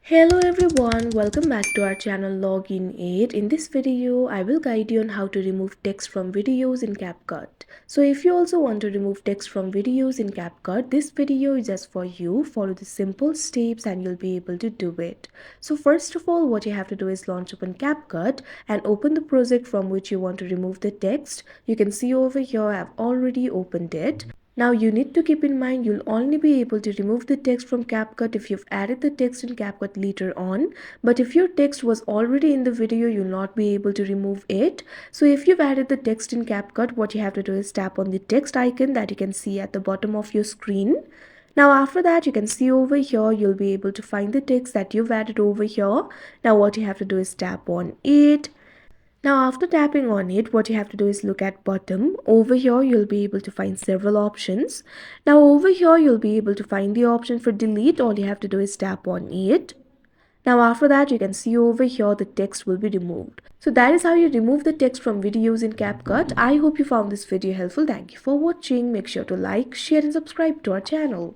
Hello everyone, welcome back to our channel Login 8. In this video, I will guide you on how to remove text from videos in CapCut. So if you also want to remove text from videos in CapCut, this video is just for you. Follow the simple steps and you'll be able to do it. So first of all, what you have to do is launch open CapCut and open the project from which you want to remove the text. You can see over here, I've already opened it. Now you need to keep in mind you'll only be able to remove the text from CapCut if you've added the text in CapCut later on. But if your text was already in the video, you'll not be able to remove it. So if you've added the text in CapCut, what you have to do is tap on the text icon that you can see at the bottom of your screen. Now after that, you can see over here, you'll be able to find the text that you've added over here. Now what you have to do is tap on it. Now after tapping on it, what you have to do is look at bottom. Over here, you'll be able to find several options. Now over here, you'll be able to find the option for delete. All you have to do is tap on it. Now after that, you can see over here the text will be removed. So that is how you remove the text from videos in CapCut. I hope you found this video helpful. Thank you for watching. Make sure to like, share and subscribe to our channel.